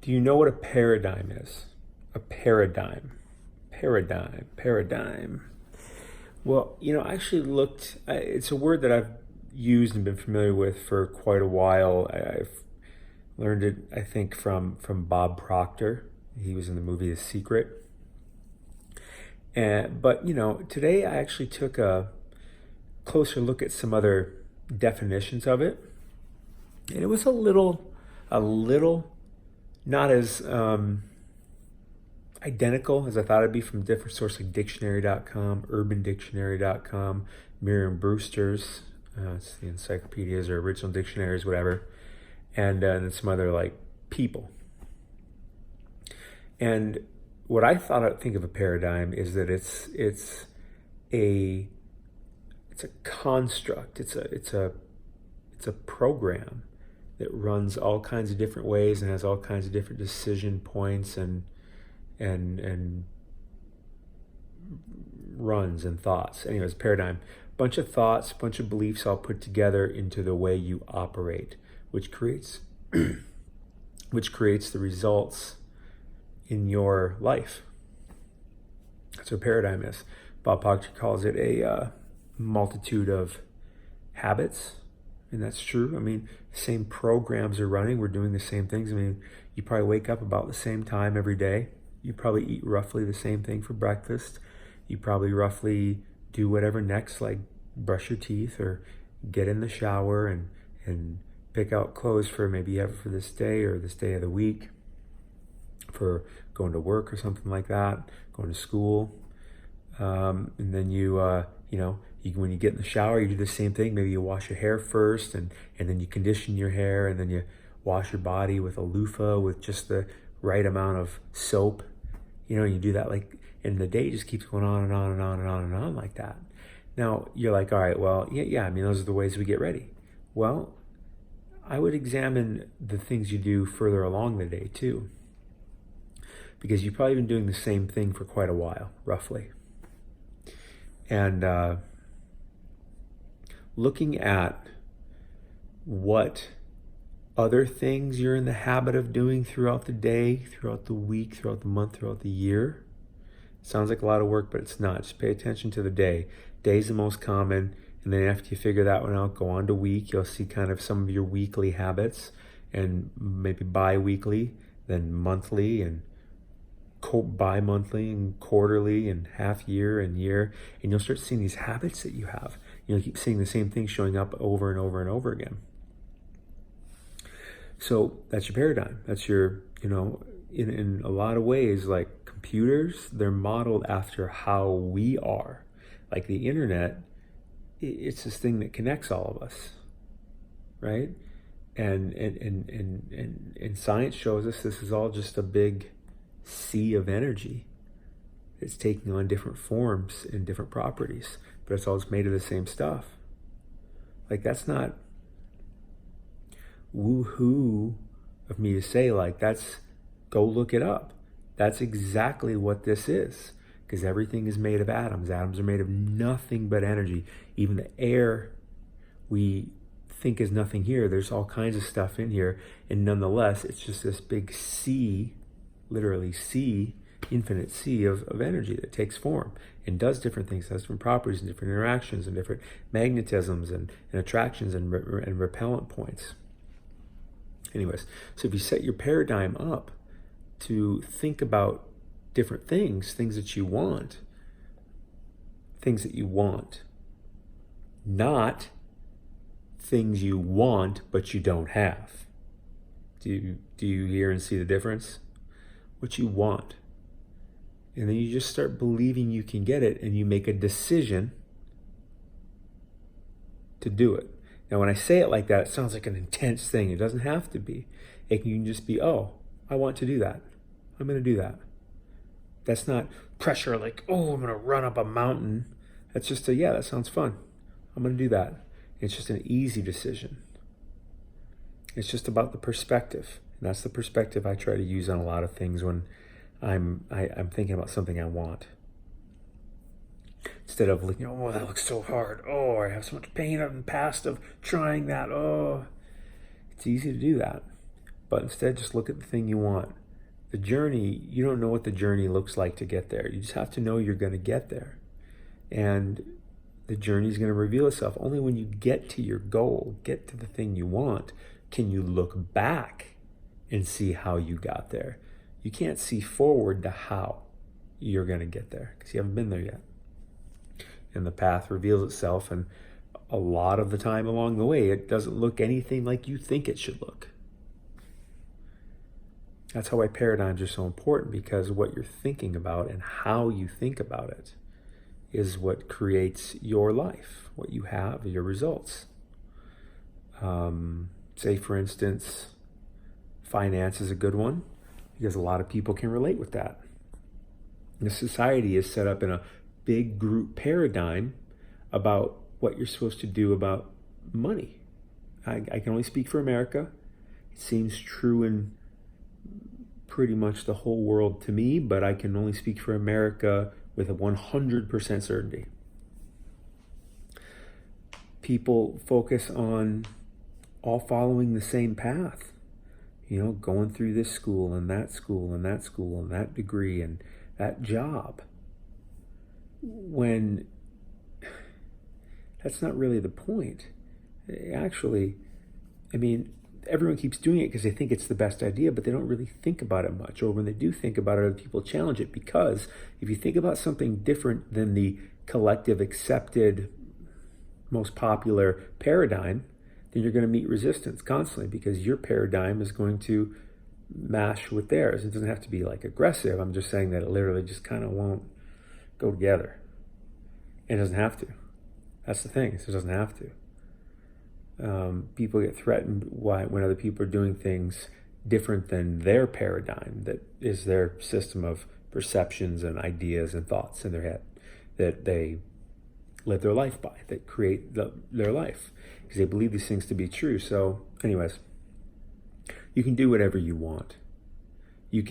Do you know what a paradigm is? A paradigm. Paradigm. Well, I actually looked, it's a word that I've used and been familiar with for quite a while. I've learned it, I think, from Bob Proctor. He was in the movie The Secret. But, today I actually took a closer look at some other definitions of it. And it was a little not as identical as I thought it'd be from different sources like dictionary.com, urbandictionary.com, Merriam-Brewster's, it's the encyclopedias or original dictionaries, whatever, and then some other like people. And what I thought I'd think of a paradigm is that it's a construct. It's a program that runs all kinds of different ways and has all kinds of different decision points and runs and thoughts. Anyways, paradigm. Bunch of thoughts, bunch of beliefs all put together into the way you operate, which creates which creates the results in your life. That's what paradigm is. Bob Proctor calls it a multitude of habits, and that's true. I mean, same programs are running. We're doing the same things. I mean, you probably wake up about the same time every day. You probably eat roughly the same thing for breakfast. You probably roughly do whatever next, like brush your teeth or get in the shower and pick out clothes for maybe you have it for this day or this day of the week, for going to work or something like that, going to school. And then when you get in the shower, you do the same thing. Maybe you wash your hair first and then you condition your hair, and then you wash your body with a loofah with just the right amount of soap. You do that, like, and the day just keeps going on and on and on and on and on like that. Now you're like, all right, well, yeah, I mean, those are the ways we get ready. Well, I would examine the things you do further along the day too, because you've probably been doing the same thing for quite a while, roughly. And looking at what other things you're in the habit of doing throughout the day, throughout the week, throughout the month, throughout the year. Sounds like a lot of work, but it's not. Just pay attention to the day. Day's the most common, and then after you figure that one out, go on to week. You'll see kind of some of your weekly habits, and maybe bi-weekly, then monthly, and bi-monthly, and quarterly, and half year, and year, and you'll start seeing these habits that you have. You'll keep seeing the same thing showing up over and over and over again. So that's your paradigm. That's your, in a lot of ways, like computers, they're modeled after how we are. Like the internet, it's this thing that connects all of us, right? And science shows us this is all just a big sea of energy. It's taking on different forms and different properties, but it's all made of the same stuff. Like, that's not woo-hoo of me to say, like, go look it up. That's exactly what this is, because everything is made of atoms. Atoms are made of nothing but energy. Even the air we think is nothing here, there's all kinds of stuff in here, and nonetheless, it's just this big sea, literally sea, infinite sea of energy that takes form and does different things, has different properties and different interactions and different magnetisms and attractions and repellent points. Anyways, so if you set your paradigm up to think about different things that you want, not things you want but you don't have. Do you hear and see the difference? What you want. And then you just start believing you can get it, and you make a decision to do it. Now, when I say it like that, it sounds like an intense thing. It doesn't have to be. It can just be, oh, I want to do that. I'm going to do that. That's not pressure like, oh, I'm going to run up a mountain. That's just yeah, that sounds fun. I'm going to do that. It's just an easy decision. It's just about the perspective. And that's the perspective I try to use on a lot of things when I'm thinking about something I want. Instead of looking, oh, that looks so hard. Oh, I have so much pain in the past of trying that. Oh, it's easy to do that. but instead just look at the thing you want. The journey, you don't know what the journey looks like to get there. You just have to know you're going to get there. And the journey is going to reveal itself. Only when you get to your goal, get to the thing you want, can you look back and see how you got there. You can't see forward to how you're going to get there because you haven't been there yet. And the path reveals itself, and a lot of the time along the way, it doesn't look anything like you think it should look. That's why paradigms are so important, because what you're thinking about and how you think about it is what creates your life, what you have, your results. Say, for instance, finance is a good one because a lot of people can relate with that. The society is set up in a big group paradigm about what you're supposed to do about money. I can only speak for America. It seems true in pretty much the whole world to me, but I can only speak for America with a 100% certainty. People focus on all following the same path, going through this school and that school and that school and that degree and that job, when that's not really the point. Actually, everyone keeps doing it because they think it's the best idea, but they don't really think about it much. Or when they do think about it, other people challenge it, because if you think about something different than the collective accepted, most popular paradigm, then you're going to meet resistance constantly, because your paradigm is going to mash with theirs. It doesn't have to be like aggressive. I'm just saying that it literally just kind of won't go together. It doesn't have to. That's the thing. It doesn't have to. People get threatened when other people are doing things different than their paradigm, that is their system of perceptions and ideas and thoughts in their head that they live their life by, that create their life, because they believe these things to be true. So anyways, you can do whatever you want. The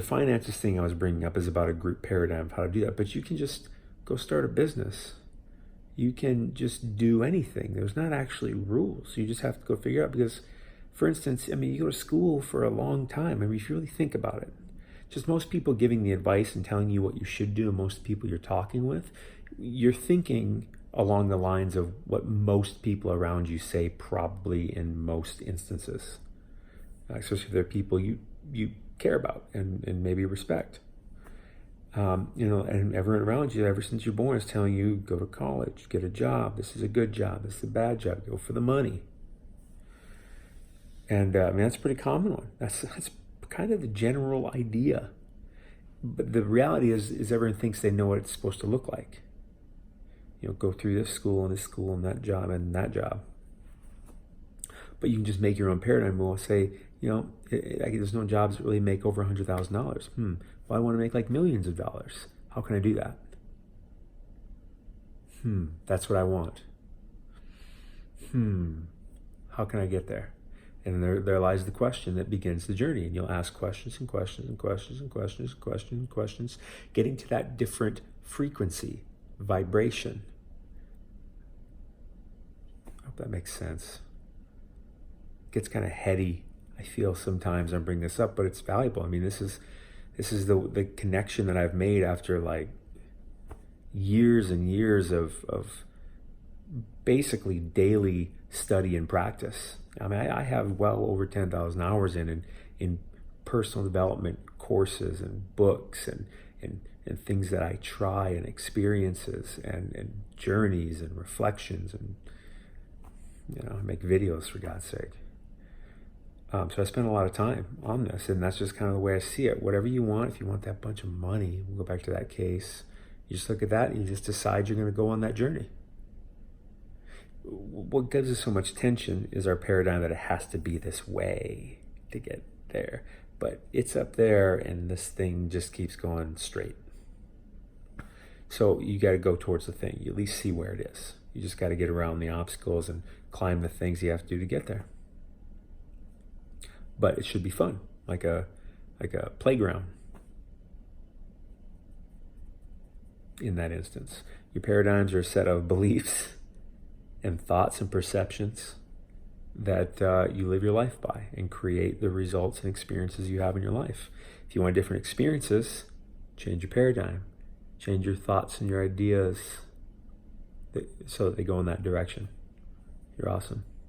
finances thing I was bringing up is about a group paradigm of how to do that, but you can just go start a business. You can just do anything. There's not actually rules. You just have to go figure out, because, for instance, you go to school for a long time. If you really think about it, just most people giving the advice and telling you what you should do, and most people you're talking with, you're thinking along the lines of what most people around you say, probably in most instances, especially if they're people you care about and maybe respect. And everyone around you, ever since you're born, is telling you, go to college, get a job. This is a good job. This is a bad job. Go for the money. And that's a pretty common one. That's kind of the general idea. But the reality is everyone thinks they know what it's supposed to look like. Go through this school and that job and that job. But you can just make your own paradigm. We'll say, there's no jobs that really make over $100,000. Well, I want to make like millions of dollars. How can I do that? That's what I want. How can I get there? And there lies the question that begins the journey. And you'll ask questions and questions and questions and questions and questions and questions, getting to that different frequency, vibration. I hope that makes sense. It gets kind of heady, I feel, sometimes I bring this up, but it's valuable. This is the connection that I've made after like years and years of basically daily study and practice. I have well over 10,000 hours in personal development courses and books and things that I try, and experiences and journeys and reflections, and I make videos, for God's sake. So I spend a lot of time on this, and that's just kind of the way I see it. Whatever you want, if you want that bunch of money, we'll go back to that case. You just look at that and you just decide you're going to go on that journey. What gives us so much tension is our paradigm that it has to be this way to get there. But it's up there, and this thing just keeps going straight. So you got to go towards the thing. You at least see where it is. You just got to get around the obstacles and climb the things you have to do to get there. But it should be fun, like a playground. In that instance, your paradigms are a set of beliefs and thoughts and perceptions that you live your life by and create the results and experiences you have in your life. If you want different experiences, change your paradigm, change your thoughts and your ideas so that they go in that direction. You're awesome.